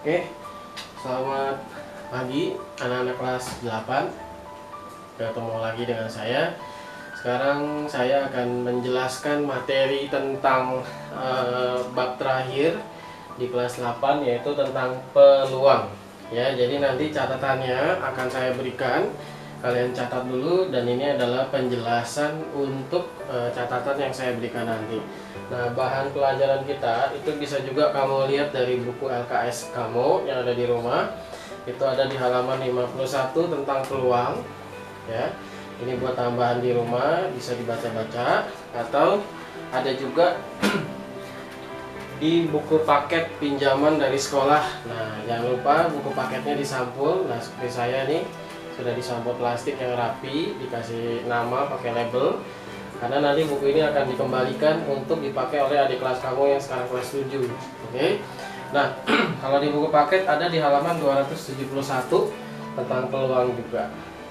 Oke, selamat pagi anak-anak kelas 8. Ketemu lagi dengan saya. Sekarang saya akan menjelaskan materi tentang bab terakhir di kelas 8, yaitu tentang peluang. Ya, jadi nanti catatannya akan saya berikan. Kalian catat dulu, dan ini adalah penjelasan untuk catatan yang saya berikan nanti. Nah, bahan pelajaran kita itu bisa juga kamu lihat dari buku LKS kamu yang ada di rumah. Itu ada di halaman 51 tentang peluang. Ya, ini buat tambahan di rumah, bisa dibaca-baca, atau ada juga di buku paket pinjaman dari sekolah. Nah, jangan lupa buku paketnya disampul. Nah, seperti saya nih, sudah disampul plastik yang rapi, dikasih nama pakai label, karena nanti buku ini akan dikembalikan untuk dipakai oleh adik kelas kamu yang sekarang kelas 7. Oke. Nah, kalau di buku paket ada di halaman 271 tentang peluang juga.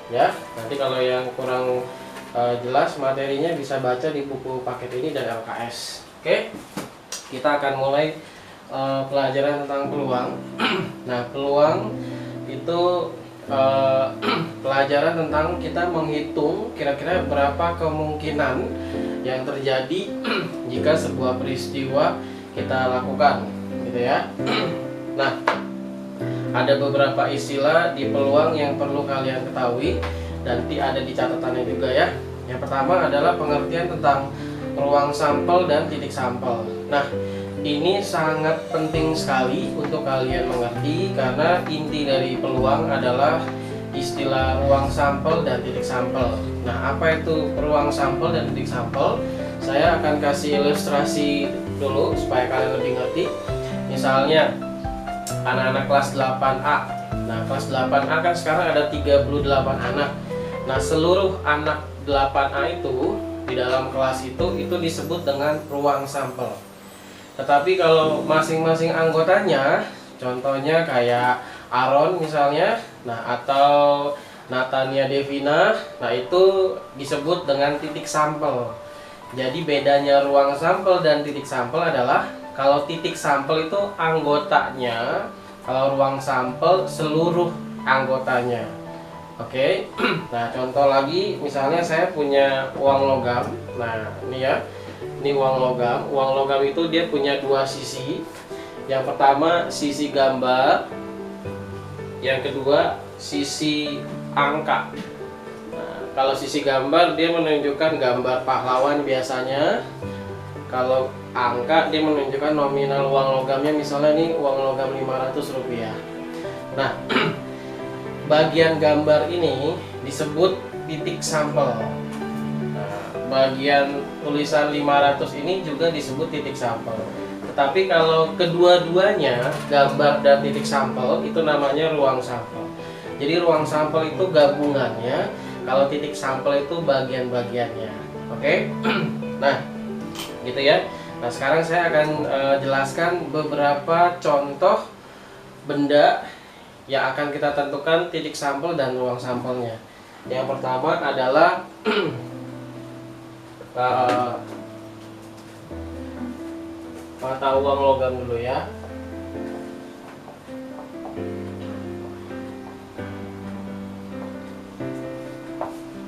Ya, nanti kalau yang kurang jelas materinya bisa baca di buku paket ini dan LKS. Oke. Kita akan mulai pelajaran tentang peluang. Nah, peluang itu pelajaran tentang kita menghitung kira-kira berapa kemungkinan yang terjadi jika sebuah peristiwa kita lakukan, gitu ya. Nah, ada beberapa istilah di peluang yang perlu kalian ketahui, dan ada di catatannya juga ya. Yang pertama adalah pengertian tentang ruang sampel dan titik sampel. Nah, ini sangat penting sekali untuk kalian mengerti, karena inti dari peluang adalah istilah ruang sampel dan titik sampel. Nah, apa itu ruang sampel dan titik sampel? Saya akan kasih ilustrasi dulu supaya kalian lebih ngerti. Misalnya anak-anak kelas 8A. Nah, kelas 8A kan sekarang ada 38 anak. Nah, seluruh anak 8A itu di dalam kelas itu disebut dengan ruang sampel. Tetapi kalau masing-masing anggotanya, contohnya kayak Aaron misalnya, nah, atau Natania Devina, nah, itu disebut dengan titik sampel. Jadi bedanya ruang sampel dan titik sampel adalah kalau titik sampel itu anggotanya, kalau ruang sampel seluruh anggotanya. Oke. Nah, contoh lagi, misalnya saya punya uang logam. Nah, ini ya. Ini uang logam. Uang logam itu dia punya dua sisi. Yang pertama sisi gambar, yang kedua sisi angka. Nah, kalau sisi gambar dia menunjukkan gambar pahlawan biasanya. Kalau angka dia menunjukkan nominal uang logamnya, misalnya ini uang logam Rp500. Nah, bagian gambar ini disebut titik sampel. Bagian tulisan 500 ini juga disebut titik sampel. Tetapi kalau kedua-duanya, gambar dan titik sampel, itu namanya ruang sampel. Jadi ruang sampel itu gabungannya, kalau titik sampel itu bagian-bagiannya. Oke? Nah, gitu ya. Nah, sekarang saya akan jelaskan beberapa contoh benda yang akan kita tentukan titik sampel dan ruang sampelnya. Yang pertama adalah mata uang logam dulu ya.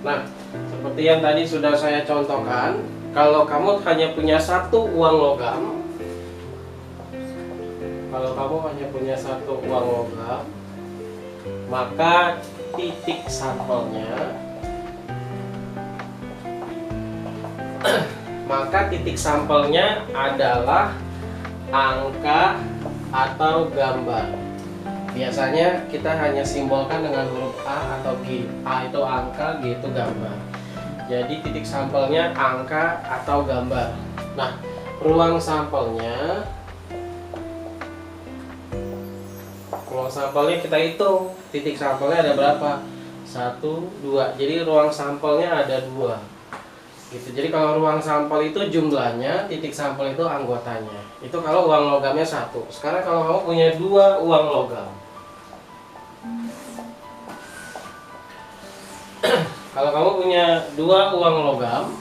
Nah, seperti yang tadi sudah saya contohkan, kalau kamu hanya punya satu uang logam, maka titik sampelnya adalah angka atau gambar. Biasanya kita hanya simbolkan dengan huruf A atau G. A itu angka, G itu gambar. Jadi titik sampelnya angka atau gambar. Nah, ruang sampelnya kita hitung. Titik sampelnya ada berapa? 1, 2. Jadi ruang sampelnya ada 2. Gitu. Jadi kalau ruang sampel itu jumlahnya, titik sampel itu anggotanya. Itu kalau uang logamnya 1. Sekarang kalau kamu punya 2 uang logam. Kalau kamu punya 2 uang logam,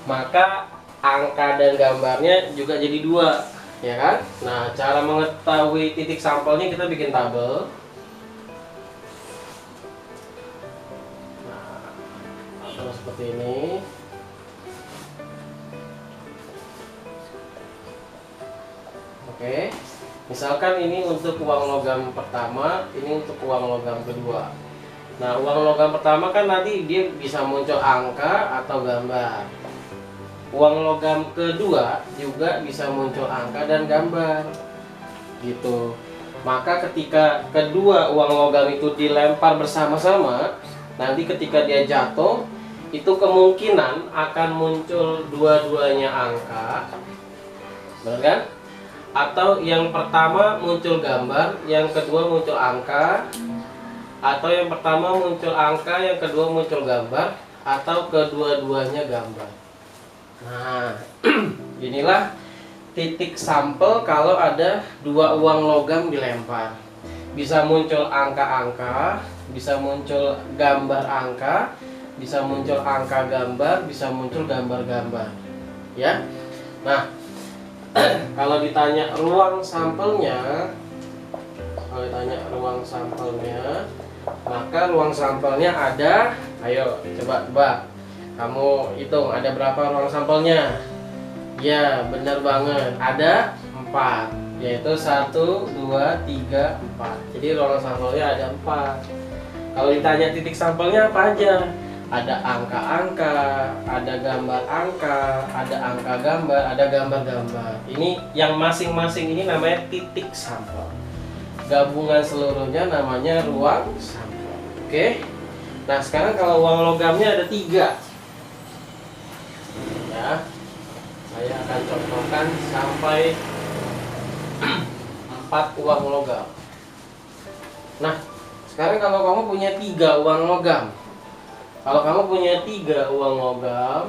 maka angka dan gambarnya juga jadi 2. ya kan? Nah, cara mengetahui titik sampelnya kita bikin tabel. Nah, tabel seperti ini. Oke, misalkan ini untuk uang logam pertama, ini untuk uang logam kedua. Nah, uang logam pertama kan nanti dia bisa muncul angka atau gambar. Uang logam kedua juga bisa muncul angka dan gambar, gitu. Maka ketika kedua uang logam itu dilempar bersama-sama, nanti ketika dia jatuh, itu kemungkinan akan muncul dua-duanya angka, benar kan? Atau yang pertama muncul gambar, yang kedua muncul angka, atau yang pertama muncul angka, yang kedua muncul gambar, atau kedua-duanya gambar. Nah, inilah titik sampel kalau ada dua uang logam dilempar. Bisa muncul angka-angka, bisa muncul gambar angka, bisa muncul angka gambar, bisa muncul gambar-gambar. Ya. Nah, kalau ditanya ruang sampelnya, maka ruang sampelnya ada. Ayo coba kamu hitung ada berapa ruang sampelnya. Ya, benar banget, ada 4, yaitu 1, 2, 3, 4. Jadi ruang sampelnya ada 4. Kalau ditanya titik sampelnya apa aja, ada angka-angka, ada gambar angka, ada angka gambar, ada gambar-gambar. Ini yang masing-masing ini namanya titik sampel. Gabungan seluruhnya namanya ruang sampel. Oke. Nah, sekarang kalau uang logamnya ada 3. Ya. Saya akan contohkan sampai 4 uang logam. Nah, sekarang kalau kamu punya 3 uang logam, kalau kamu punya 3 uang logam,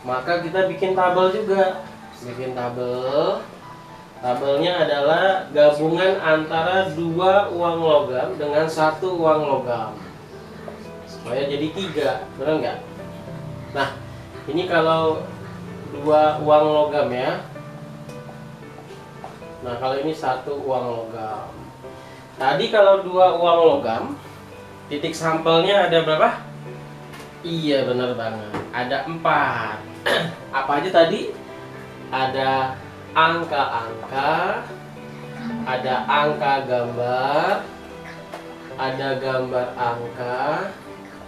maka kita bikin tabel juga. Bikin tabel. Tabelnya adalah gabungan antara 2 uang logam dengan 1 uang logam. Supaya jadi 3, benar nggak? Nah, ini kalau 2 uang logam ya. Nah, kalau ini 1 uang logam. Tadi kalau 2 uang logam, titik sampelnya ada berapa? Iya, benar banget. Ada 4. Apa aja tadi? Ada angka-angka, ada angka gambar, ada gambar angka,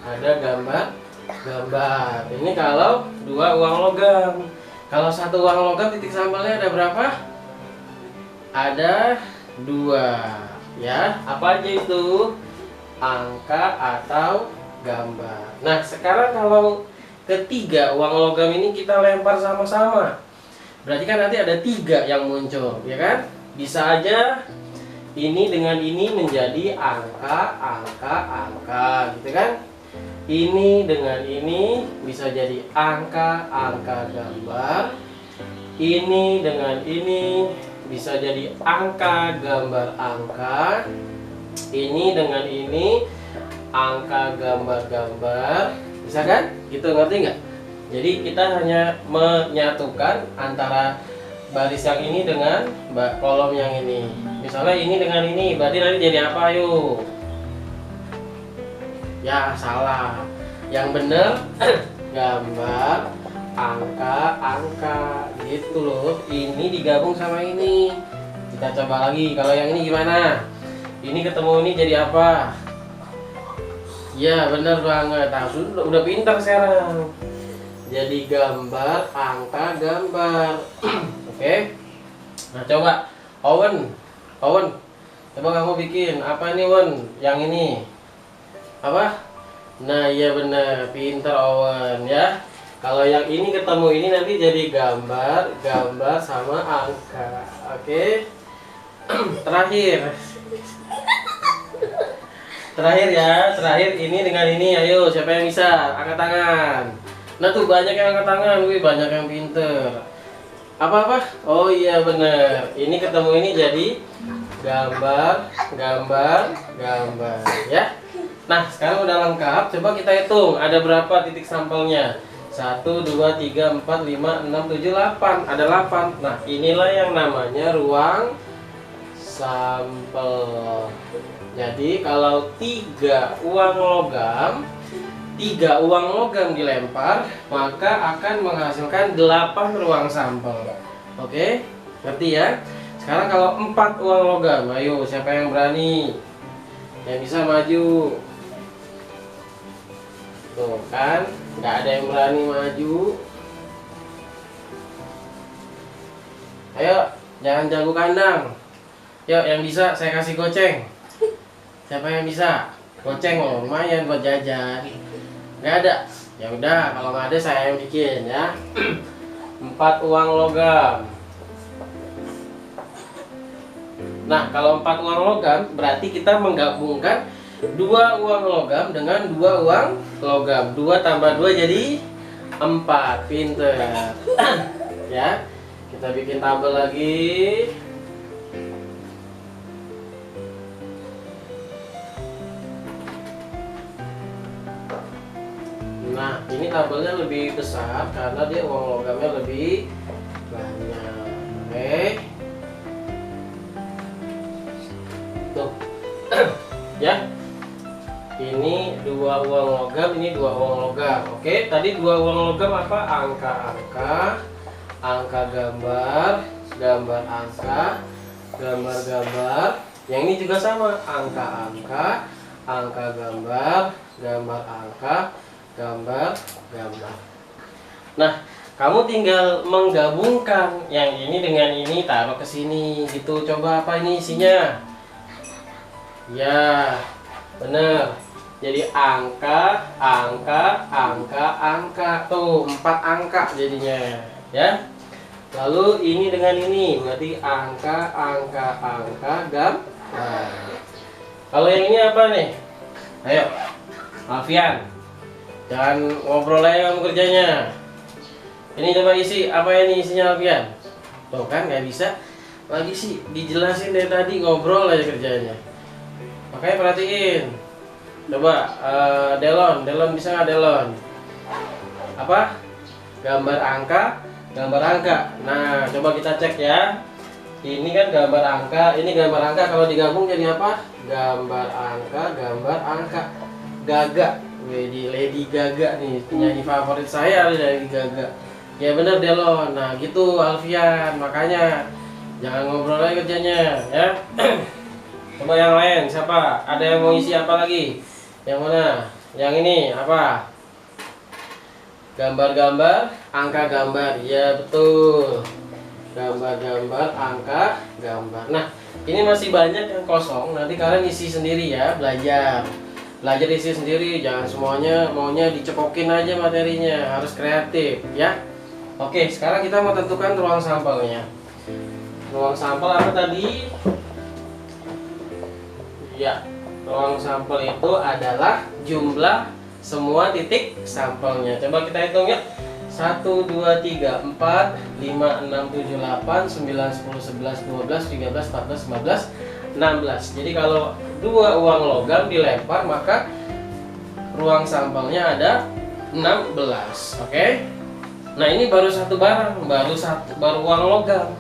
ada gambar gambar. Ini kalau 2 uang logam. Kalau 1 uang logam titik sampelnya ada berapa? Ada 2. Ya, apa aja itu? Angka atau gambar. Nah, sekarang kalau ketiga uang logam ini kita lempar sama-sama, berarti kan nanti ada 3 yang muncul, ya kan? Bisa aja ini dengan ini menjadi angka, angka, angka, gitu kan? Ini dengan ini bisa jadi angka, angka, gambar. Ini dengan ini bisa jadi angka, gambar, angka. Ini dengan ini angka, gambar, gambar. Bisa kan? Gitu, ngerti nggak? Jadi kita hanya menyatukan antara baris yang ini dengan kolom yang ini. Misalnya ini dengan ini, berarti nanti jadi apa? Yuk. Ya, salah. Yang benar gambar, angka, angka, gitu loh. Ini digabung sama ini. Kita coba lagi. Kalau yang ini gimana? Ini ketemu ini jadi apa? Ya, benar banget. Nah, udah pintar sekarang. Jadi gambar, angka, gambar. Oke. Nah, coba Owen, coba kamu bikin apa nih, Owen? Yang ini apa? Nah, iya benar, pintar Owen ya. Kalau yang ini ketemu ini nanti jadi gambar, gambar sama angka. Oke. Terakhir ya, terakhir ini dengan ini. Ayo, siapa yang bisa? Angkat tangan. Nah tuh banyak yang angkat tangan, wih banyak yang pinter. Apa-apa? Oh iya bener. Ini ketemu ini jadi gambar, gambar, gambar ya. Nah sekarang udah lengkap, coba kita hitung ada berapa titik sampelnya. 1, 2, 3, 4, 5, 6, 7, 8. Ada 8. Nah, inilah yang namanya ruang sampel. Jadi kalau 3 uang logam dilempar, maka akan menghasilkan 8 ruang sampel. Oke, ngerti ya? Sekarang kalau 4 uang logam, ayo siapa yang berani? Yang bisa maju? Tuh kan, nggak ada yang berani maju. Ayo, jangan jago kandang. Yuk, yang bisa saya kasih goceng. Siapa yang bisa? Goceng loh, lumayan buat jajan. Nggak ada? Ya udah, kalau nggak ada saya yang bikin ya. 4 uang logam. Nah, kalau 4 uang logam berarti kita menggabungkan 2 uang logam dengan 2 uang logam. 2 tambah 2 jadi 4. Pinter. Ya. Kita bikin tabel lagi. Nah, ini tabelnya lebih besar karena dia uang logamnya lebih banyak. Oke. Tuh. Ya. Ini 2 uang logam, ini 2 uang logam. Oke, tadi 2 uang logam apa? Angka-angka, angka gambar, gambar angka, gambar-gambar. Yang ini juga sama, angka-angka, angka gambar, gambar angka, gambar gambar. Nah, kamu tinggal menggabungkan yang ini dengan ini, taruh ke sini gitu. Coba apa ini isinya? Ya, bener. Jadi angka, angka, angka, angka. Tuh, 4 angka jadinya, ya. Lalu ini dengan ini, berarti angka, angka, angka, gambar. Kalau yang ini apa nih? Ayo, Alfian. Jangan ngobrol aja kamu kerjanya. Ini coba isi, apa ini isinya Alfian? Tuh kan nggak bisa. Lagi sih dijelasin dari tadi, ngobrol aja kerjanya. Makanya perhatiin. Coba Delon bisa nggak Delon? Apa? Gambar angka, gambar angka. Nah, coba kita cek ya. Ini kan gambar angka, ini gambar angka. Kalau digabung jadi apa? Gambar angka, gambar angka. Gaga. Lady Gaga nih, penyanyi favorit saya Lady Gaga. Ya bener Delon. Nah gitu Alfian, makanya jangan ngobrol lagi kerjanya ya. Coba yang lain siapa? Ada yang mau isi apa lagi? Yang mana? Yang ini apa? Gambar-gambar, angka gambar. Ya betul. Gambar-gambar, angka gambar. Nah ini masih banyak yang kosong. Nanti kalian isi sendiri ya, belajar isi sendiri, jangan semuanya maunya dicekokin aja materinya, harus kreatif ya. Oke, sekarang kita mau tentukan ruang sampelnya. Ruang sampel apa tadi? Ya, ruang sampel itu adalah jumlah semua titik sampelnya. Coba kita hitung ya. 1, 2, 3, 4, 5, 6, 7, 8, 9, 10, 11, 12, 13, 14, 15, 16. Jadi kalau 2 uang logam dilempar, maka ruang sampelnya ada 16. Oke. Nah, ini baru satu barang, baru uang logam.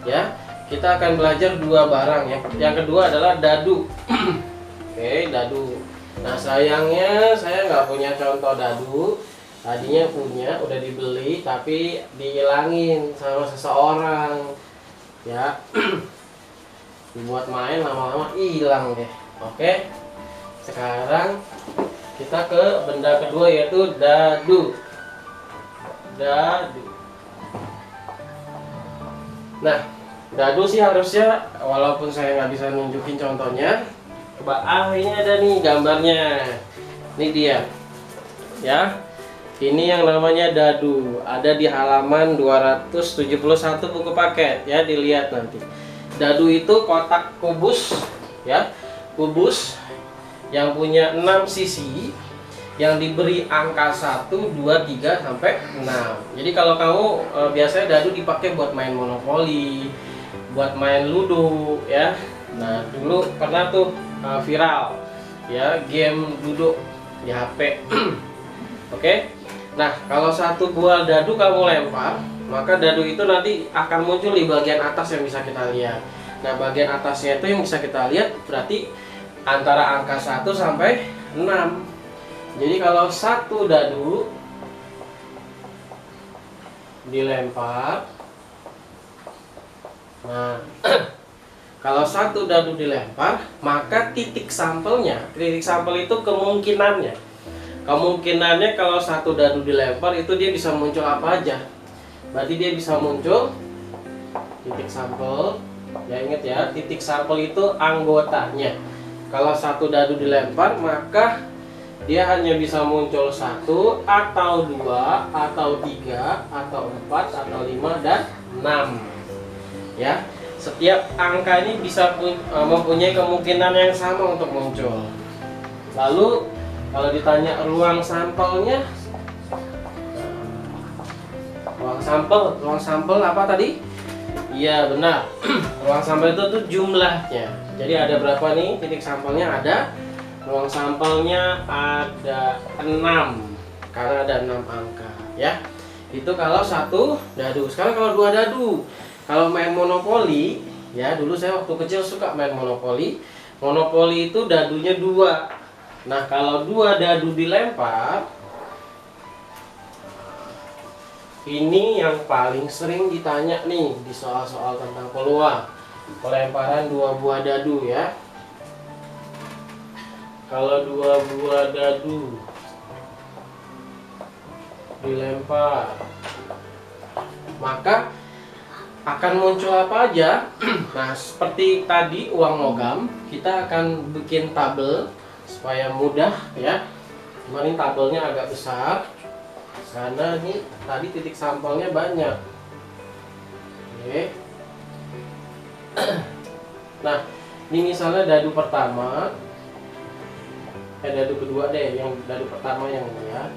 Ya. Kita akan belajar 2 barang ya. Yang kedua adalah dadu. Oke, dadu. Nah, sayangnya saya nggak punya contoh dadu. Tadinya punya, udah dibeli tapi dihilangin sama seseorang. Ya. Dibuat main, lama-lama hilang deh. Oke. Sekarang kita ke benda kedua yaitu dadu. Dadu. Nah, dadu sih harusnya, walaupun saya nggak bisa nunjukin contohnya. Coba, ini ada nih gambarnya. Ini dia. Ya. Ini yang namanya dadu. Ada di halaman 271 buku paket ya, dilihat nanti. Dadu itu kotak kubus ya, kubus yang punya 6 sisi yang diberi angka 1, 2, 3 sampai 6. Jadi kalau kamu biasanya dadu dipakai buat main monopoli, buat main ludo ya. Nah, dulu pernah tuh viral ya game duduk di HP. Oke. Nah, kalau satu buah dadu kamu lempar, maka dadu itu nanti akan muncul di bagian atas yang bisa kita lihat. Nah, bagian atasnya itu yang bisa kita lihat berarti antara angka 1 sampai 6. Jadi kalau satu dadu dilempar, nah kalau satu dadu dilempar, maka titik sampel itu kemungkinannya kalau satu dadu dilempar itu dia bisa muncul apa aja. Berarti dia bisa muncul titik sampel. Ya, ingat ya, titik sampel itu anggotanya. Kalau satu dadu dilempar, maka dia hanya bisa muncul 1 atau 2 atau 3 atau 4 atau 5 dan 6. Ya, setiap angka ini bisa mempunyai kemungkinan yang sama untuk muncul. Lalu kalau ditanya ruang sampelnya, ruang sampel apa tadi? Iya, benar. Ruang sampel itu tuh jumlahnya. Jadi ada berapa nih titik sampelnya? Ada. Ruang sampelnya ada 6 karena ada 6 angka, ya. Itu kalau satu dadu. Sekarang kalau dua dadu, kalau main monopoli, ya, dulu saya waktu kecil suka main monopoli. Monopoli itu dadunya 2. Nah, kalau 2 dadu dilempar, ini yang paling sering ditanya nih di soal-soal tentang peluang. Pelemparan 2 buah dadu, ya. Kalau 2 buah dadu dilempar, maka akan muncul apa aja? Nah, seperti tadi uang logam, kita akan bikin tabel supaya mudah, ya. Kemarin tabelnya agak besar karena ini tadi titik sampelnya banyak. Oke. Nah, ini misalnya dadu pertama. Dadu kedua deh, yang dadu pertama yang ini, ya.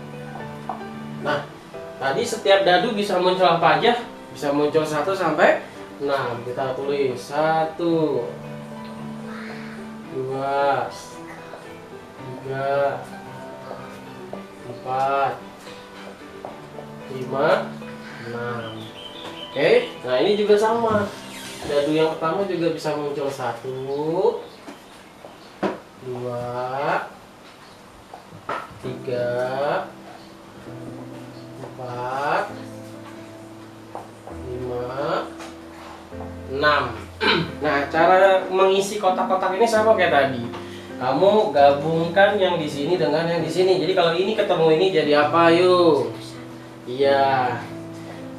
Nah, tadi setiap dadu bisa muncul apa aja? Bisa muncul 1 sampai 6. Kita tulis 1, 2, 3, 4, 5, 6. Oke, nah ini juga sama. Dadu yang pertama juga bisa muncul 1, 2, 3, 4, 5, 6. Nah, cara mengisi kotak-kotak ini sama kayak tadi. Kamu gabungkan yang di sini dengan yang di sini. Jadi kalau ini ketemu ini jadi apa, yuk? Iya.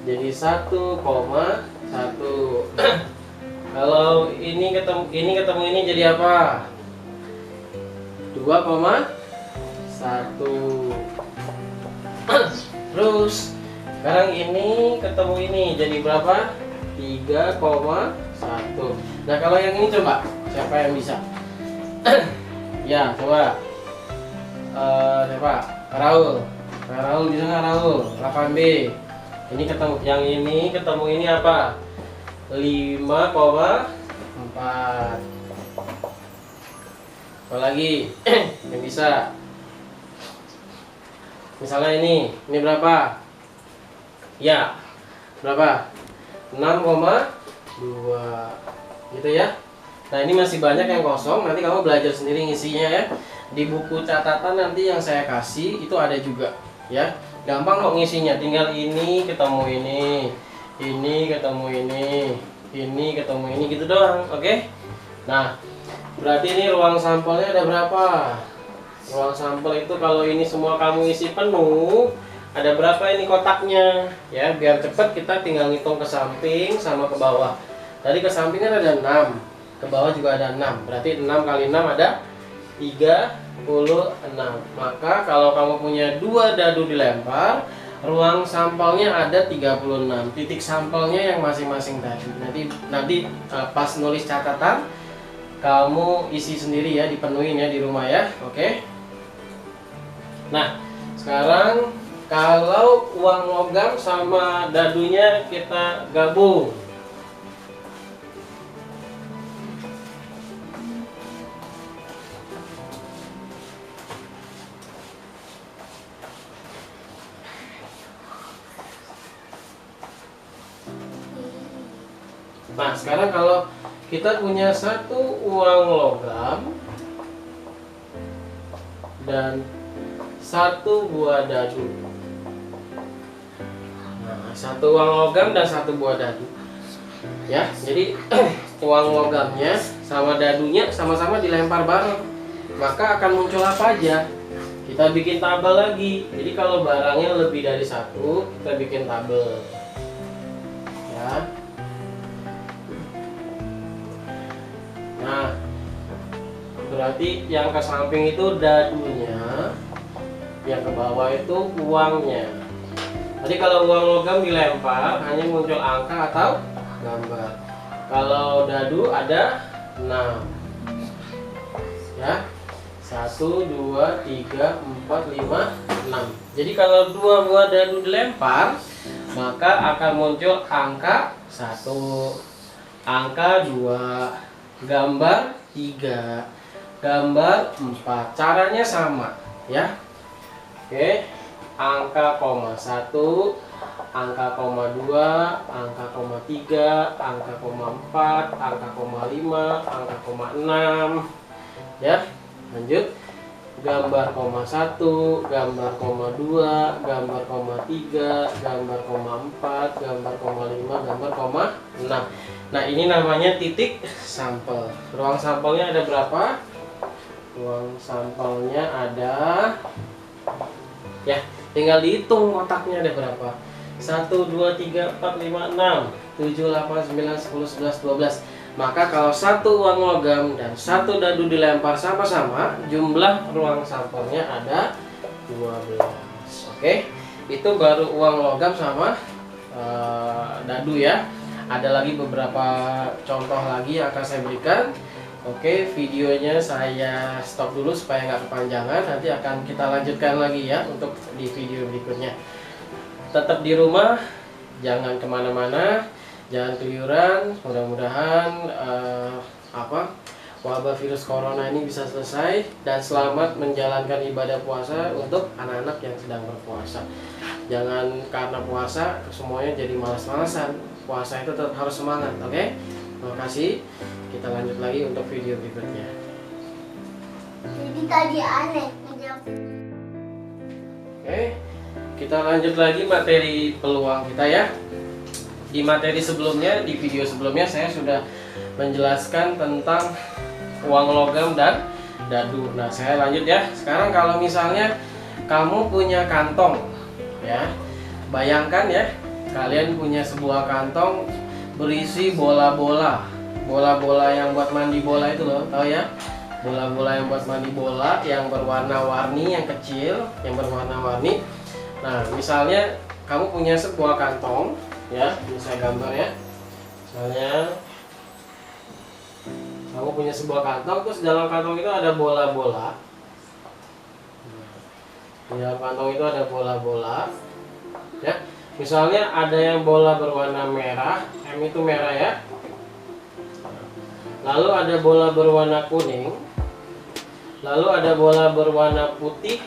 Jadi 1,1. Kalau ini ketemu ini jadi apa? 2,1. Terus sekarang ini ketemu ini jadi berapa? 3,1. Nah, kalau yang ini coba siapa yang bisa? Ya, coba. Siapa? Raul. Nah, Raul bisa nggak, Raul? 8B. Ini ketemu yang ini ketemu ini apa? 5,4. Apa lagi yang bisa? Misalnya ini berapa? Ya, berapa? 6,2 gitu, ya. Nah, ini masih banyak yang kosong, nanti kamu belajar sendiri ngisinya, ya. Di buku catatan nanti yang saya kasih itu ada juga, ya. Gampang kok ngisinya, tinggal ini ketemu ini ketemu ini ketemu ini gitu doang, oke? Nah, berarti ini ruang sampelnya ada berapa? Ruang sampel itu kalau ini semua kamu isi penuh, ada berapa ini kotaknya? Ya, biar cepat kita tinggal ngitung ke samping sama ke bawah. Tadi ke samping kan ada 6, ke bawah juga ada 6. Berarti 6 kali 6 ada 36. Maka kalau kamu punya 2 dadu dilempar, ruang sampelnya ada 36. Titik sampelnya yang masing-masing tadi. Nanti pas nulis catatan kamu isi sendiri, ya, dipenuhin, ya, di rumah, ya. Oke. Nah, sekarang kalau uang logam sama dadunya kita gabung. Nah, sekarang kalau kita punya satu uang logam dan satu buah dadu. Nah, satu uang logam dan satu buah dadu. Ya, jadi uang logamnya sama dadunya sama-sama dilempar bareng. Maka akan muncul apa aja? Kita bikin tabel lagi. Jadi kalau barangnya lebih dari satu, kita bikin tabel. Ya. Nah, berarti yang ke samping itu dadunya, yang ke bawah itu uangnya. Jadi kalau uang logam dilempar, hanya muncul angka atau gambar. Kalau dadu ada 6. Ya. 1, 2, 3, 4, 5, 6. Jadi kalau dua buah dadu dilempar, maka akan muncul angka 1, angka 2, gambar 3, gambar 4. Caranya sama, ya. Oke. Angka koma 1, angka koma 2, angka koma 3, angka koma 4, angka koma 5, angka koma 6. Ya. Lanjut, gambar koma 1, gambar koma 2, gambar koma 3, gambar koma 4, gambar koma 5, gambar koma 6. Nah, ini namanya titik sampel. Ruang sampelnya ada berapa? Ruang sampelnya ada, ya, tinggal dihitung kotaknya ada berapa. 1, 2, 3, 4, 5, 6, 7, 8, 9, 10, 11, 12. Maka kalau satu uang logam dan satu dadu dilempar sama-sama, jumlah ruang sampelnya ada 12. Oke, itu baru uang logam sama dadu ya. Ada lagi beberapa contoh lagi yang akan saya berikan. Oke, videonya saya stop dulu supaya nggak kepanjangan. Nanti akan kita lanjutkan lagi ya untuk di video berikutnya. Tetap di rumah, jangan kemana-mana. Jangan keluyuran, mudah-mudahan wabah virus corona ini bisa selesai dan selamat menjalankan ibadah puasa untuk anak-anak yang sedang berpuasa. Jangan karena puasa semuanya jadi malas-malasan. Puasa itu tetap harus semangat, oke? Terima kasih. Kita lanjut lagi untuk video berikutnya. Jadi tadi aneh. Oke, kita lanjut lagi materi peluang kita ya. Di materi sebelumnya, di video sebelumnya saya sudah menjelaskan tentang uang logam dan dadu. Nah, saya lanjut ya. Sekarang kalau misalnya kamu punya kantong, ya, bayangkan ya, kalian punya sebuah kantong berisi bola-bola, bola-bola yang buat mandi bola itu loh, tahu ya? Bola-bola yang buat mandi bola, yang berwarna-warni, yang kecil, yang berwarna-warni. Nah, misalnya kamu punya sebuah kantong. Ya, ini saya gambar ya. Misalnya kamu punya sebuah kantong, terus dalam kantong itu ada bola-bola. Di dalam kantong itu ada bola-bola. Ya, misalnya ada yang bola berwarna merah, M itu merah ya. Lalu ada bola berwarna kuning. Lalu ada bola berwarna putih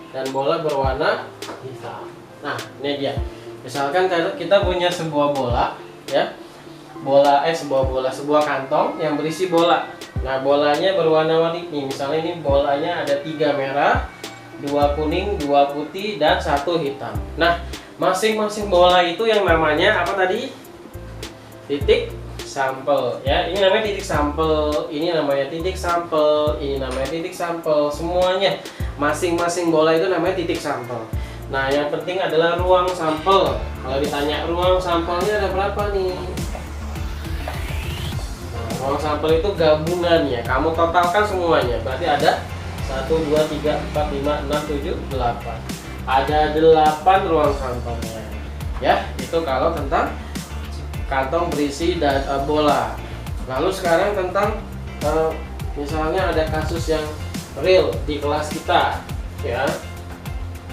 dan bola berwarna hitam. Nah, ini dia. Misalkan kita punya sebuah bola, ya, sebuah kantong yang berisi bola. Nah, bolanya berwarna-warni nih. Misalnya ini bolanya ada 3 merah, 2 kuning, 2 putih, dan 1 hitam. Nah, masing-masing bola itu yang namanya apa tadi? Titik sampel. Ya, ini namanya titik sampel. Ini namanya titik sampel. Ini namanya titik sampel. Semuanya, masing-masing bola itu namanya titik sampel. Nah, yang penting adalah ruang sampel. Kalau ditanya ruang sampelnya ada berapa nih? Nah, ruang sampel itu gabungannya. Kamu totalkan semuanya. Berarti ada 1, 2, 3, 4, 5, 6, 7, 8. Ada 8 ruang sampelnya. Ya, itu kalau tentang kantong berisi bola. Lalu sekarang tentang misalnya ada kasus yang real di kelas kita, ya.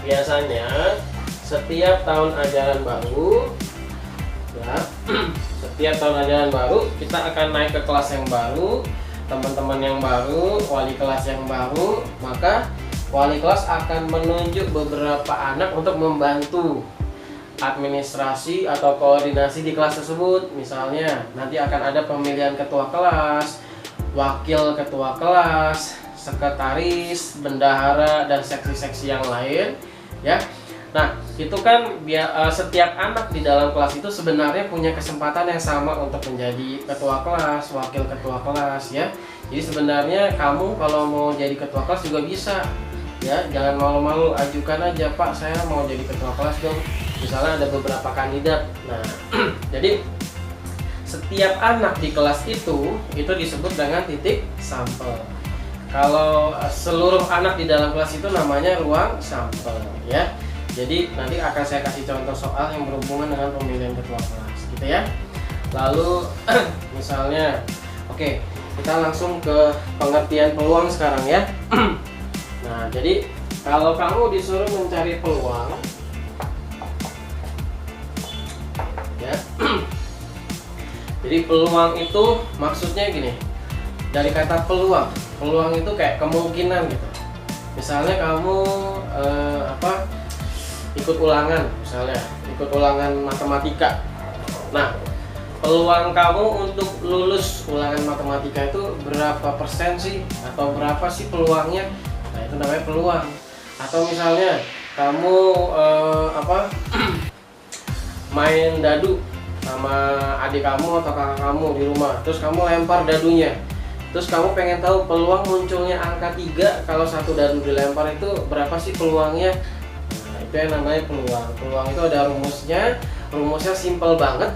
Biasanya setiap tahun ajaran baru, ya, setiap tahun ajaran baru kita akan naik ke kelas yang baru, teman-teman yang baru, wali kelas yang baru. Maka wali kelas akan menunjuk beberapa anak untuk membantu administrasi atau koordinasi di kelas tersebut. Misalnya nanti akan ada pemilihan ketua kelas, wakil ketua kelas, sekretaris, bendahara, dan seksi-seksi yang lain ya. Nah, itu kan setiap anak di dalam kelas itu sebenarnya punya kesempatan yang sama untuk menjadi ketua kelas, wakil ketua kelas ya. Jadi sebenarnya kamu kalau mau jadi ketua kelas juga bisa ya. Jangan malu-malu, ajukan aja, Pak saya mau jadi ketua kelas dong. Misalnya ada beberapa kandidat. Nah, jadi setiap anak di kelas itu disebut dengan titik sampel. Kalau seluruh anak di dalam kelas itu namanya ruang sampel ya. Jadi nanti akan saya kasih contoh soal yang berhubungan dengan pemilihan ketua kelas gitu ya. Lalu misalnya oke, kita langsung ke pengertian peluang sekarang ya. Nah, jadi kalau kamu disuruh mencari peluang ya. Jadi peluang itu maksudnya gini. Dari kata peluang, peluang itu kayak kemungkinan gitu. Misalnya kamu ikut ulangan, misalnya ikut ulangan matematika. Nah, peluang kamu untuk lulus ulangan matematika itu berapa persen sih, atau berapa sih peluangnya? Nah, itu namanya peluang. Atau misalnya kamu main dadu sama adik kamu atau kakak kamu di rumah, terus kamu lempar dadunya. Terus kamu pengen tahu peluang munculnya angka 3 kalau satu dadu dilempar itu berapa sih peluangnya? Nah, itu yang namanya peluang. Peluang itu ada rumusnya. Rumusnya simple banget.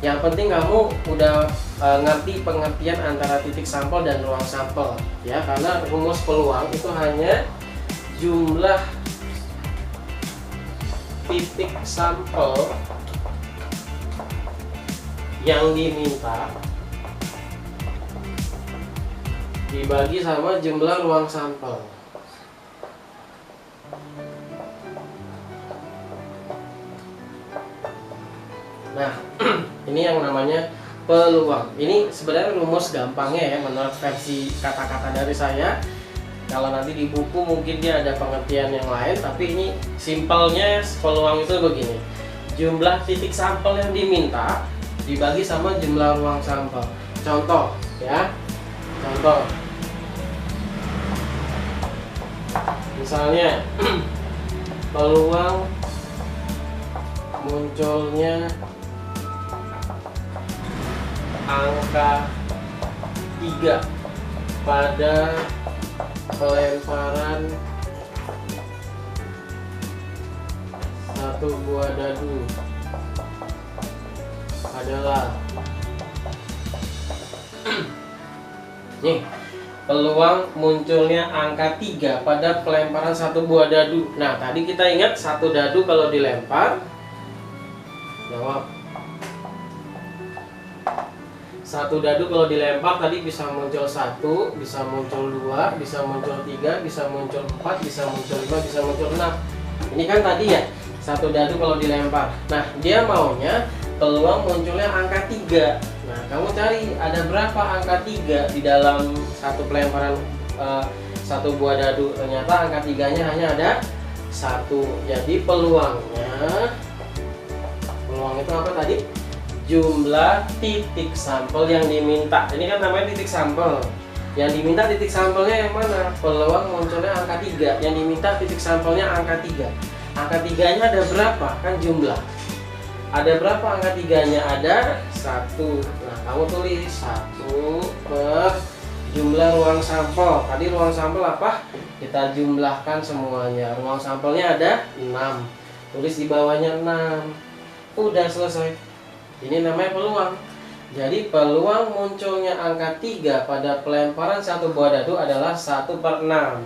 Yang penting kamu udah ngerti pengertian antara titik sampel dan ruang sampel ya, karena rumus peluang itu hanya jumlah titik sampel yang diminta dibagi sama jumlah ruang sampel. Nah, ini yang namanya peluang. Ini sebenarnya rumus gampangnya ya menurut versi kata-kata dari saya. Kalau nanti di buku mungkin dia ada pengertian yang lain, tapi ini simpelnya peluang itu begini. Jumlah titik sampel yang diminta dibagi sama jumlah ruang sampel. Contoh ya. Contoh. Misalnya peluang munculnya angka 3 pada pelemparan satu buah dadu adalah nih, peluang munculnya angka 3 pada pelemparan satu buah dadu. Nah, tadi kita ingat satu dadu kalau dilempar, jawab. Satu dadu kalau dilempar tadi bisa muncul 1, bisa muncul 2, bisa muncul 3, bisa muncul 4, bisa muncul 5, bisa muncul 6. Ini kan tadi ya, satu dadu kalau dilempar. Nah, dia maunya peluang munculnya angka 3. Nah, kamu cari ada berapa angka 3 di dalam satu pelemparan satu buah dadu. Ternyata angka 3-nya hanya ada 1. Jadi peluang itu apa tadi? Jumlah titik sampel yang diminta. Ini kan namanya titik sampel. Yang diminta titik sampelnya yang mana? Peluang munculnya angka 3. Yang diminta titik sampelnya angka 3. Angka 3-nya ada berapa? Kan jumlah. Ada berapa angka 3-nya? Ada 1. Nah, kamu tulis 1 per jumlah ruang sampel. Tadi ruang sampel apa? Kita jumlahkan semuanya. Ruang sampelnya ada 6. Tulis di bawahnya 6. Udah selesai. Ini namanya peluang. Jadi peluang munculnya angka 3 pada pelemparan satu buah dadu adalah 1 per 6.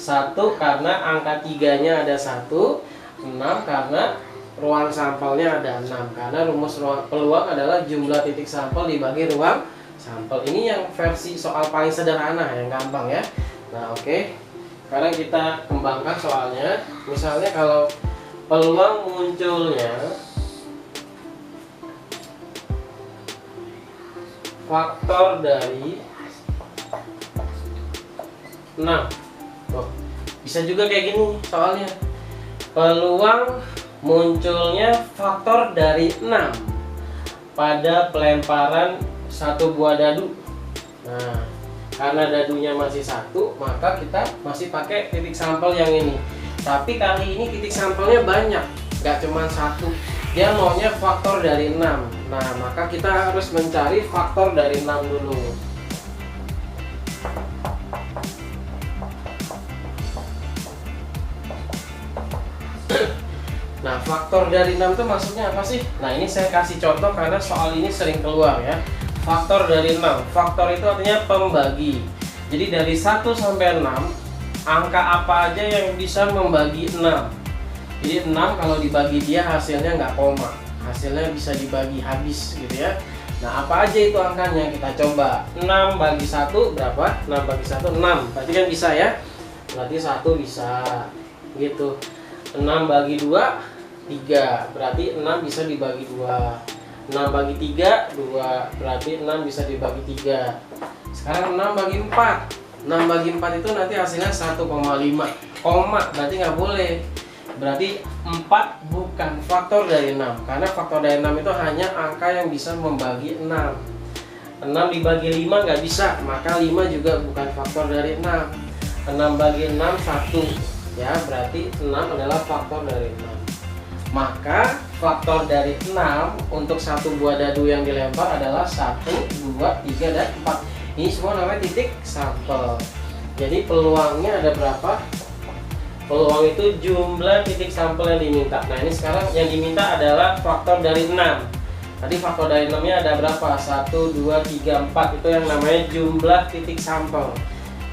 1 karena angka 3-nya ada 1. 6 karena ruang sampelnya ada 6. Karena rumus peluang adalah jumlah titik sampel dibagi ruang sampel. Ini yang versi soal paling sederhana, yang gampang ya. Nah, oke. Sekarang kita kembangkan soalnya. Misalnya kalau peluang munculnya faktor dari 6. Tuh, bisa juga kayak gini soalnya. Peluang munculnya faktor dari 6 pada pelemparan satu buah dadu. Nah, karena dadunya masih satu, maka kita masih pakai titik sampel yang ini. Tapi kali ini titik sampelnya banyak, nggak cuma satu. Dia maunya faktor dari 6. Nah, maka kita harus mencari faktor dari 6 dulu. Nah, faktor dari 6 itu maksudnya apa sih? Nah, ini saya kasih contoh karena soal ini sering keluar ya. Faktor dari 6. Faktor itu artinya pembagi. Jadi dari 1 sampai 6, angka apa aja yang bisa membagi 6? Jadi 6 kalau dibagi dia hasilnya nggak koma. Hasilnya bisa dibagi habis gitu ya. Nah, apa aja itu angkanya? Kita coba. 6 bagi 1 berapa? 6 bagi 1, 6. Berarti kan bisa ya? Berarti 1 bisa. Gitu. 6 bagi 2, 3. Berarti 6 bisa dibagi 2. 6 bagi 3, 2. Berarti 6 bisa dibagi 3. Sekarang 6 bagi 4. 6 bagi 4 itu nanti hasilnya 1,5. Koma, berarti nggak boleh. Berarti 4 bukan faktor dari 6. Karena faktor dari 6 itu hanya angka yang bisa membagi 6. 6 dibagi 5 nggak bisa, maka 5 juga bukan faktor dari 6. 6 bagi 6, 1. Ya, berarti 6 adalah faktor dari 6. Maka faktor dari 6 untuk satu buah dadu yang dilempar adalah 1, 2, 3, dan 4. Ini semua namanya titik sampel. Jadi peluangnya ada berapa? Peluang itu jumlah titik sampel yang diminta. Nah, ini sekarang yang diminta adalah faktor dari 6. Tadi faktor dari 6-nya ada berapa? 1, 2, 3, 4. Itu yang namanya jumlah titik sampel.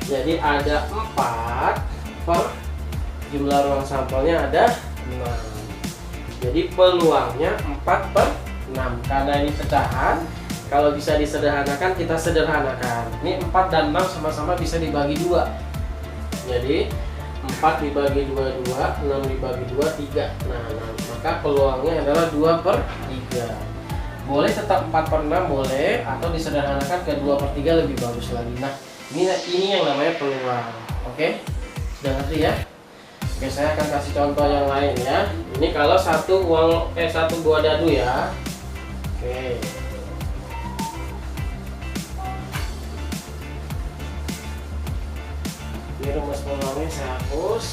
Jadi ada 4 per jumlah ruang sampelnya ada 6. Jadi peluangnya 4 per 6. Karena ini pecahan, kalau bisa disederhanakan kita sederhanakan. Ini 4 dan 6 sama-sama bisa dibagi 2. Jadi 4 dibagi 2, 2. 6 dibagi 2, 3. Nah, maka peluangnya adalah 2 per 3. Boleh tetap 4 per 6 boleh, atau disederhanakan ke 2 per 3 lebih bagus lagi. Nah, ini yang namanya peluang. Oke? Sudah ngerti ya? Oke, saya akan kasih contoh yang lain ya. Ini kalau satu buah dadu ya. Oke. Ini rumus peluangnya saya hapus.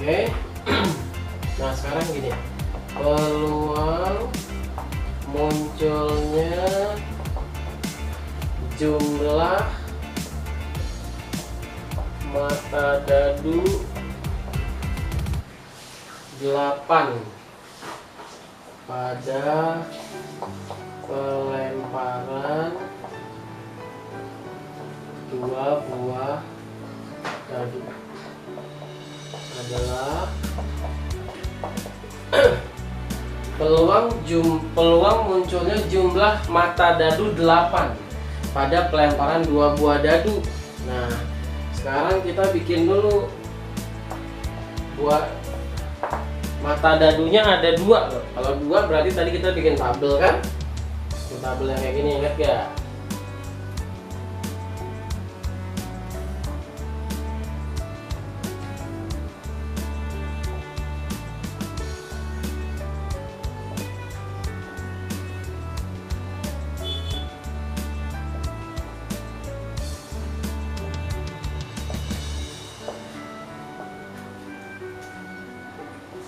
Oke. Nah, sekarang gini. Peluang munculnya jumlah mata dadu 8 pada pelemparan 2 buah dadu adalah peluang munculnya jumlah mata dadu 8 pada pelemparan 2 buah dadu. Nah, sekarang kita bikin dulu buah mata dadunya ada 2 loh. Kalau 2 berarti tadi kita bikin tabel kan? Bikin tabel yang kayak gini, ingat gak?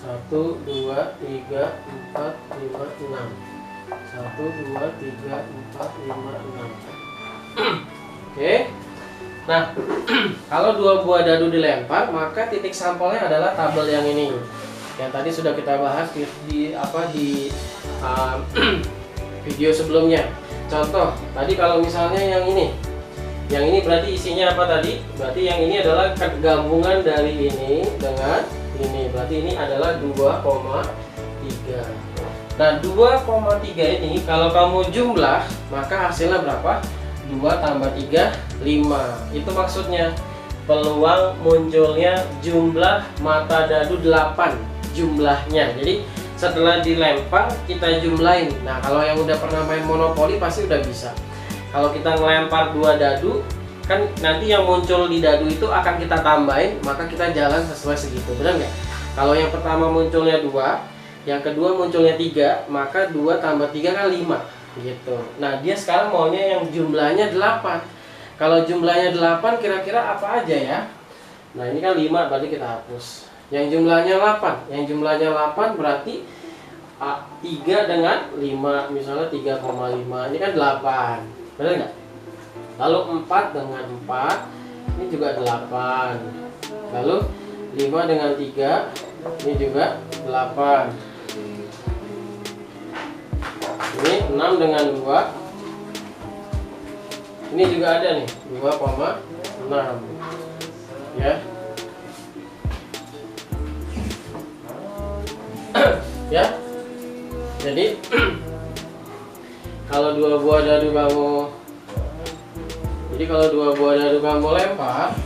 Satu, 2, 3, 4, 5, 6. 1, 2, 3, 4, 5, 6. Oke. Nah, kalau 2 buah dadu dilempar, maka titik sampelnya adalah tabel yang ini. Yang tadi sudah kita bahas di video sebelumnya. Contoh, tadi kalau misalnya yang ini berarti isinya apa tadi? Berarti yang ini adalah gabungan dari ini dengan ini. Berarti ini adalah 2,3. Nah, 2,3 ini kalau kamu jumlah, maka hasilnya berapa? 2 tambah 3, 5. Itu maksudnya peluang munculnya jumlah mata dadu 8 jumlahnya. Jadi setelah dilempar kita jumlahin. Nah, kalau yang udah pernah main monopoli pasti udah bisa. Kalau kita ngelempar 2 dadu, kan nanti yang muncul di dadu itu akan kita tambahin, maka kita jalan sesuai segitu, benar nggak? Kalau yang pertama munculnya 2, yang kedua munculnya 3, maka 2 tambah 3 kan 5 gitu. Nah dia sekarang maunya yang jumlahnya 8. Kalau jumlahnya 8 kira-kira apa aja ya? Nah ini kan 5, berarti kita hapus. Yang jumlahnya 8, yang jumlahnya 8 berarti 3 dengan 5, misalnya 3,5, ini kan 8, benar nggak? Lalu 4 dengan 4, ini juga 8. Lalu 5 dengan 3, ini juga 8. Ini 6 dengan 2, ini juga ada nih, 2,6 ya. Ya. Jadi kalau dua buah dadu kamu lempar,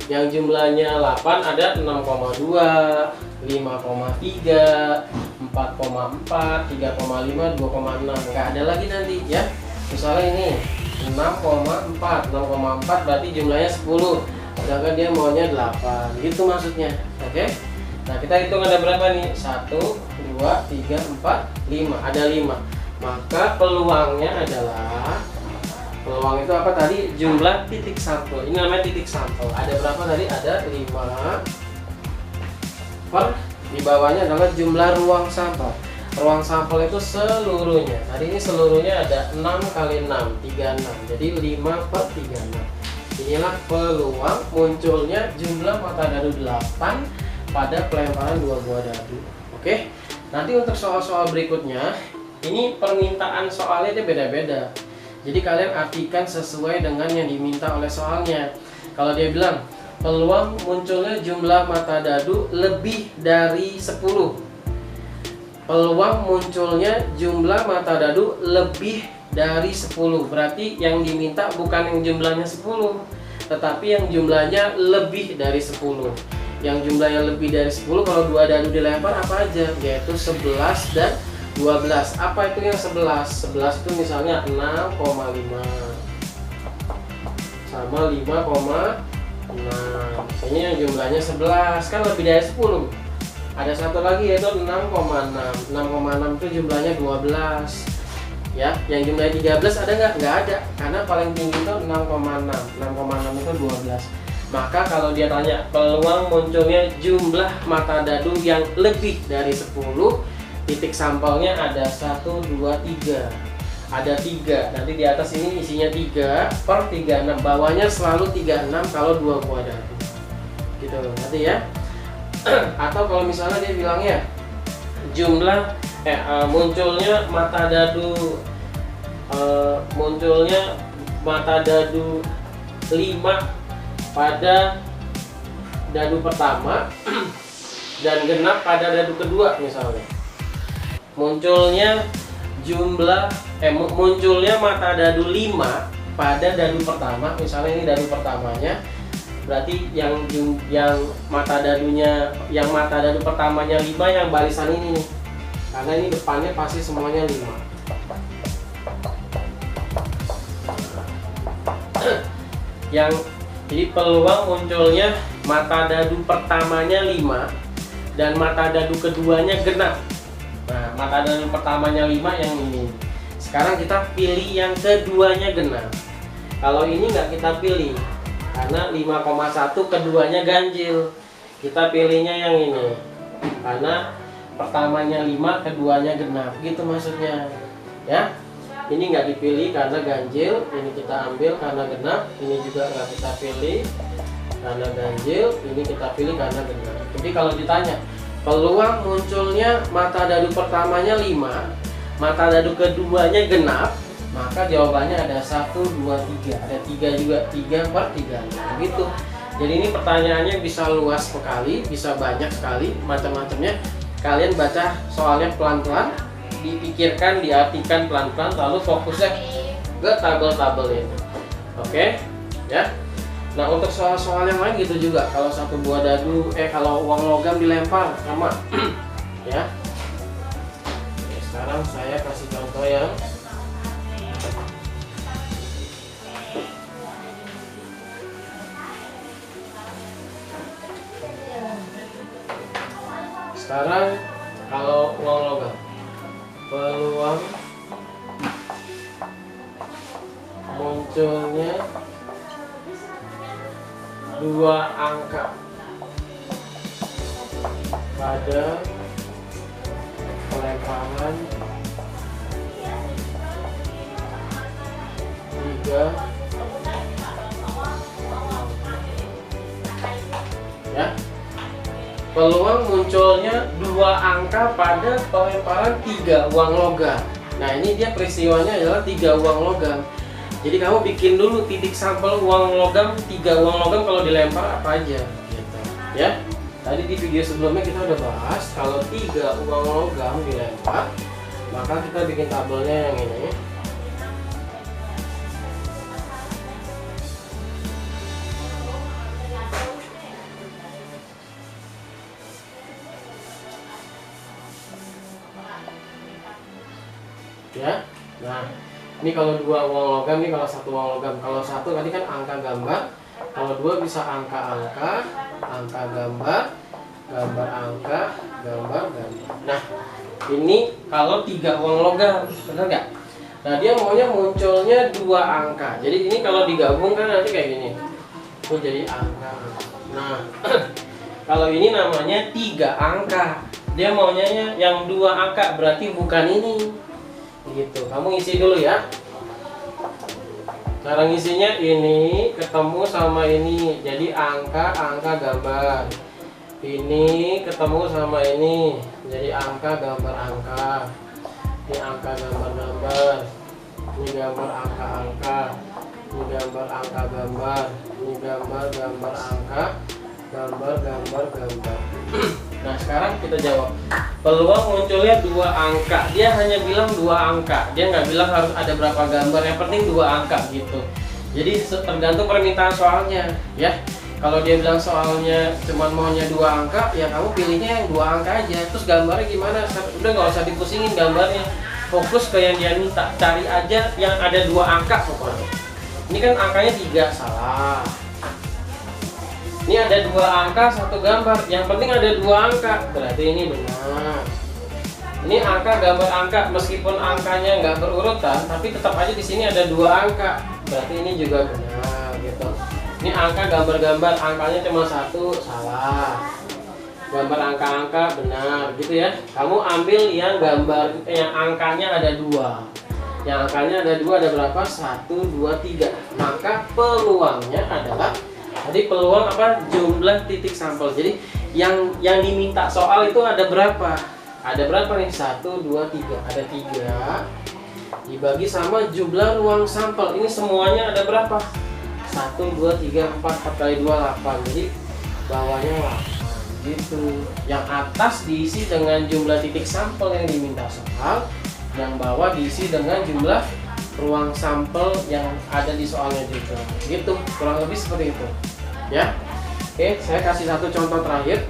yang jumlahnya 8 ada 6,2, 5,3, 4,4, 3,5, 2,6. Nggak ada lagi nanti ya. Misalnya ini 6,4 berarti jumlahnya 10, sedangkan dia maunya 8 gitu maksudnya. Oke. Nah kita hitung ada berapa nih? 1, 2, 3, 4, 5. Ada 5. Maka peluangnya adalah, peluang itu apa tadi? Jumlah titik sampel. Ini namanya titik sampel. Ada berapa tadi? Ada 5 per, di bawahnya adalah jumlah ruang sampel. Ruang sampel itu seluruhnya. Tadi ini seluruhnya ada 6 kali 6, 36. Jadi 5 per 36. Inilah peluang munculnya jumlah mata dadu 8 pada pelemparan 2 buah dadu. Oke. Nanti untuk soal-soal berikutnya, ini permintaan soalnya itu beda-beda. Jadi kalian artikan sesuai dengan yang diminta oleh soalnya. Kalau dia bilang peluang munculnya jumlah mata dadu lebih dari 10, peluang munculnya jumlah mata dadu lebih dari 10, berarti yang diminta bukan yang jumlahnya 10, tetapi yang jumlahnya lebih dari 10. Yang jumlahnya lebih dari 10 kalau 2 dadu dilempar apa aja? Yaitu 11 dan 12. Apa itu yang 11? 11 itu misalnya 6,5 sama 5,6. Ini yang jumlahnya 11, kan lebih dari 10. Ada satu lagi yaitu 6,6. 6,6 itu jumlahnya 12. Ya, yang jumlahnya 13 ada nggak? Nggak ada, karena paling tinggi itu 6,6. 6,6 itu 12. Maka kalau dia tanya peluang munculnya jumlah mata dadu yang lebih dari 10, titik sampelnya ada 1, 2, 3. Ada 3, nanti di atas ini isinya 3 per 36. Bawahnya selalu 36 kalau 2 buah dadu. Gitu, nanti ya. Atau kalau misalnya dia bilangnya jumlah munculnya mata dadu 5 pada dadu pertama dan genap pada dadu kedua, misalnya munculnya munculnya mata dadu 5 pada dadu pertama, misalnya ini dadu pertamanya, berarti yang mata dadu pertamanya 5, yang barisan ini nih, karena ini depannya pasti semuanya 5. Jadi peluang munculnya mata dadu pertamanya 5 dan mata dadu keduanya genap. Nah, mata dadu pertamanya 5 yang ini. Sekarang kita pilih yang keduanya genap. Kalau ini nggak kita pilih, karena 5,1 keduanya ganjil. Kita pilihnya yang ini, karena pertamanya 5, keduanya genap. Gitu maksudnya, ya. Ini nggak dipilih karena ganjil, ini kita ambil karena genap. Ini juga nggak kita pilih karena ganjil, ini kita pilih karena genap. Jadi kalau ditanya peluang munculnya mata dadu pertamanya 5, mata dadu keduanya genap, maka jawabannya ada 1, 2, 3. Ada 3 juga, 3 per 3 gitu. Jadi ini pertanyaannya bisa luas sekali, bisa banyak sekali macam-macamnya. Kalian baca soalnya pelan-pelan, dipikirkan, diartikan pelan-pelan, lalu fokusnya ke tabel-tabel ini. Oke, ya. Nah, untuk soal-soal yang lain gitu juga. Kalau satu buah dadu, kalau uang logam dilempar sama, ya. Oke, sekarang saya kasih contoh yang sekarang kalau uang logam, peluang munculnya dua angka pada pelemparan 3 ya. Peluang munculnya dua angka pada pelemparan 3 uang logam. Nah, ini dia peristiwanya adalah 3 uang logam. Jadi kamu bikin dulu titik sampel uang logam, 3 uang logam kalau dilempar apa aja gitu. Ya. Tadi di video sebelumnya kita udah bahas kalau 3 uang logam dilempar, maka kita bikin tabelnya yang ini. Ya, nah ini kalau 2 uang logam, ini kalau 1 uang logam. Kalau 1 tadi kan angka gambar, kalau 2 bisa angka-angka, angka gambar, gambar angka, gambar gambar. Nah, ini kalau 3 uang logam, benar nggak? Nah, dia maunya munculnya 2 angka. Jadi ini kalau digabung kan nanti kayak gini, itu jadi angka. Nah, kalau ini namanya 3 angka, dia maunya yang 2 angka, berarti bukan ini. Gitu, kamu isi dulu ya. Cara ngisinya ini ketemu sama ini, jadi angka gambar. Ini ketemu sama ini, jadi angka gambar angka. Ini angka gambar. Ini gambar angka. Ini gambar angka gambar. Ini gambar angka, gambar. Nah, sekarang kita jawab. Peluang munculnya 2 angka. Dia hanya bilang 2 angka. Dia nggak bilang harus ada berapa gambar. Yang penting 2 angka gitu. Jadi tergantung permintaan soalnya, ya. Kalau dia bilang soalnya cuma maunya 2 angka, ya kamu pilihnya yang 2 angka aja. Terus gambarnya gimana? Udah nggak usah dipusingin gambarnya. Fokus ke yang dia minta. Cari aja yang ada 2 angka pokoknya. Ini kan angkanya 3, salah. Ini ada 2 angka, 1 gambar. Yang penting ada 2 angka, berarti ini benar. Ini angka gambar angka, meskipun angkanya nggak berurutan, tapi tetap aja di sini ada 2 angka, berarti ini juga benar gitu. Ini angka gambar-gambar, angkanya cuma 1, salah. Gambar angka-angka benar, gitu ya. Kamu ambil yang gambar, yang angkanya ada 2. Yang angkanya ada 2 ada berapa? 1, 2, 3. Maka peluangnya adalah tadi peluang apa? Jumlah titik sampel. Jadi yang diminta soal itu ada berapa? Ada berapa nih? 1, 2, 3. Ada 3 dibagi sama jumlah ruang sampel. Ini semuanya ada berapa? 1, 2, 3, 4. 4 kali 2, 8. Jadi bawahnya 8 gitu. Yang atas diisi dengan jumlah titik sampel yang diminta soal. Yang bawah diisi dengan jumlah ruang sampel yang ada di soalnya juga. Gitu, kurang lebih seperti itu. Ya. Oke, saya kasih satu contoh terakhir.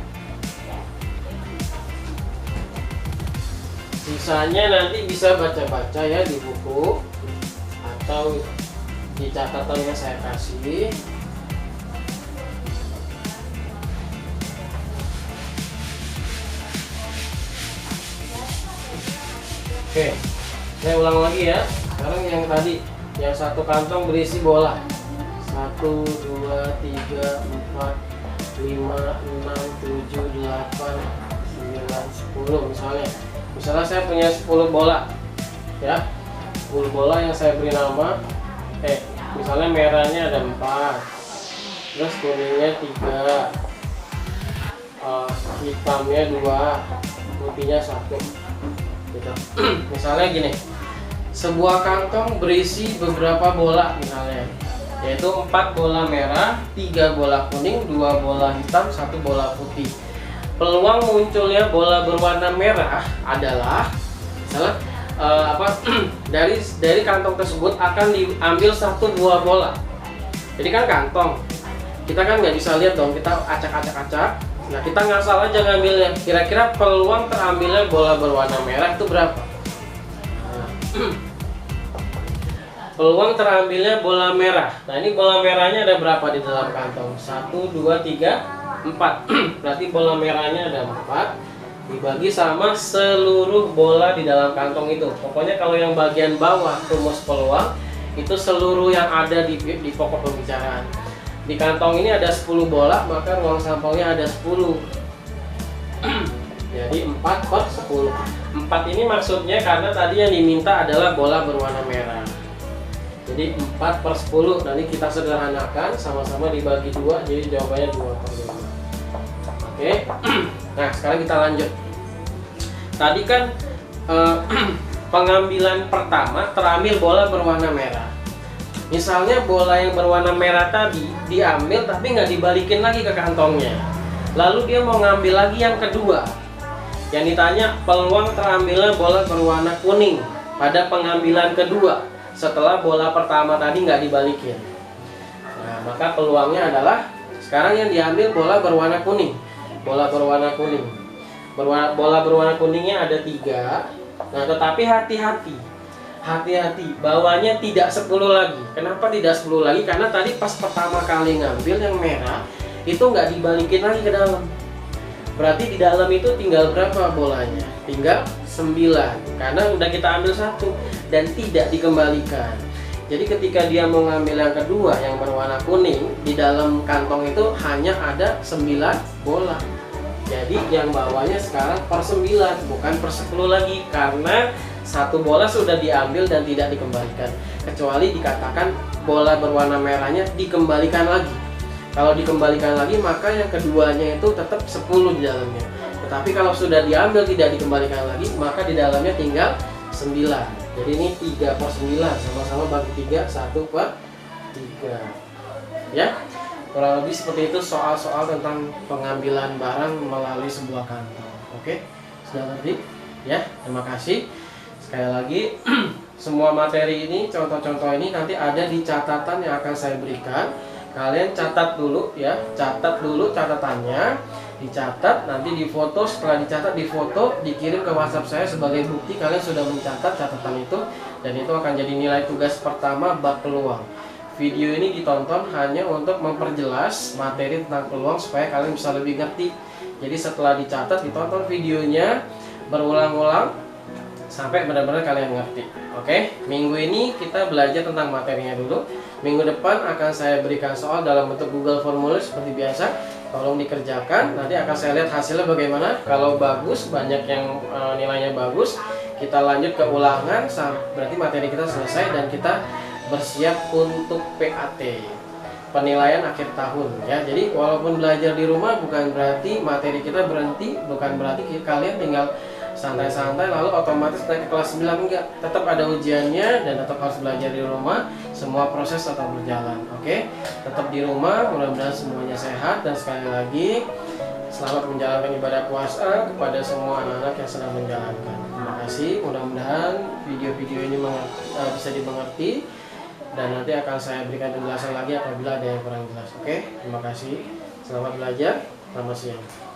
Sisanya nanti bisa baca-baca ya di buku atau di catatan yang saya kasih. Oke, saya ulang lagi ya. Sekarang yang tadi, yang 1 kantong berisi bola. 1, 2, 3, 4, 5, 6, 7, 8, 9, 10 misalnya. Misalnya saya punya 10 bola ya, 10 bola yang saya beri nama misalnya merahnya ada 4, terus kuningnya 3, hitamnya 2, putihnya 1 gitu. Misalnya gini, sebuah kantong berisi beberapa bola misalnya, yaitu 4 bola merah, 3 bola kuning, 2 bola hitam, 1 bola putih. Peluang munculnya bola berwarna merah adalah misalnya dari kantong tersebut akan diambil 1 buah bola. Jadi kan kantong kita kan nggak bisa lihat dong, kita acak-acak. Nah, kita ngasal aja ngambilnya. Kira-kira peluang terambilnya bola berwarna merah itu berapa? Peluang terambilnya bola merah. Nah, ini bola merahnya ada berapa di dalam kantong? 1, 2, 3, 4. Berarti bola merahnya ada 4. dibagi sama seluruh bola di dalam kantong itu. Pokoknya kalau yang bagian bawah rumus peluang itu seluruh yang ada di pokok pembicaraan. Di kantong ini ada 10 bola, maka ruang sampelnya ada 10. Jadi 4 per 10. 4 ini maksudnya karena tadi yang diminta adalah bola berwarna merah. Jadi 4 per 10. Nanti kita sederhanakan, sama-sama dibagi 2, jadi jawabannya 2 per 5. Oke. Nah, sekarang kita lanjut. Tadi kan pengambilan pertama terambil bola berwarna merah. Misalnya bola yang berwarna merah tadi diambil tapi nggak dibalikin lagi ke kantongnya. Lalu dia mau ngambil lagi yang kedua. Yang ditanya peluang terambilnya bola berwarna kuning pada pengambilan kedua setelah bola pertama tadi nggak dibalikin. Nah, maka peluangnya adalah sekarang yang diambil bola berwarna kuning. Bola berwarna kuning. Bola berwarna kuningnya ada 3. Nah, tetapi hati-hati. Hati-hati, bawahnya tidak 10 lagi. Kenapa tidak 10 lagi? Karena tadi pas pertama kali ngambil yang merah itu nggak dibalikin lagi ke dalam. Berarti di dalam itu tinggal berapa bolanya? Tinggal 9. Karena udah kita ambil 1 dan tidak dikembalikan. Jadi ketika dia mau ngambil yang kedua yang berwarna kuning, di dalam kantong itu hanya ada 9 bola. Jadi yang bawahnya sekarang per 9, bukan per 10 lagi, karena 1 bola sudah diambil dan tidak dikembalikan. Kecuali dikatakan bola berwarna merahnya dikembalikan lagi. Kalau dikembalikan lagi maka yang keduanya itu tetap 10 di dalamnya. Tetapi kalau sudah diambil tidak dikembalikan lagi, maka di dalamnya tinggal 9. Jadi ini 3 per 9, sama-sama bagi 3, 1 per 3. Ya, kurang lebih seperti itu soal-soal tentang pengambilan barang melalui sebuah kantong. Oke, sudah ngerti? Ya, terima kasih. Sekali lagi, semua materi ini, contoh-contoh ini nanti ada di catatan yang akan saya berikan. Kalian catat dulu ya, catat dulu catatannya, dicatat, nanti difoto, setelah dicatat difoto, dikirim ke WhatsApp saya sebagai bukti kalian sudah mencatat catatan itu, dan itu akan jadi nilai tugas pertama bab peluang. Video ini ditonton hanya untuk memperjelas materi tentang peluang supaya kalian bisa lebih ngerti. Jadi setelah dicatat, ditonton videonya berulang-ulang sampai benar-benar kalian ngerti. Oke, minggu ini kita belajar tentang materinya dulu. Minggu depan akan saya berikan soal dalam bentuk Google Formulir seperti biasa. Tolong dikerjakan, nanti akan saya lihat hasilnya bagaimana. Kalau bagus, banyak yang nilainya bagus, kita lanjut ke ulangan, berarti materi kita selesai dan kita bersiap untuk PAT, penilaian akhir tahun ya. Jadi walaupun belajar di rumah bukan berarti materi kita berhenti, bukan berarti kalian tinggal santai-santai lalu otomatis naik ke kelas 9, enggak. Tetap ada ujiannya dan tetap harus belajar di rumah. Semua proses tetap berjalan. Oke, tetap di rumah, mudah-mudahan semuanya sehat. Dan sekali lagi selamat menjalankan ibadah puasa kepada semua anak-anak yang sedang menjalankan. Terima kasih, mudah-mudahan video-video ini bisa dimengerti, dan nanti akan saya berikan penjelasan lagi apabila ada yang kurang jelas. Oke, terima kasih, selamat belajar, selamat siang.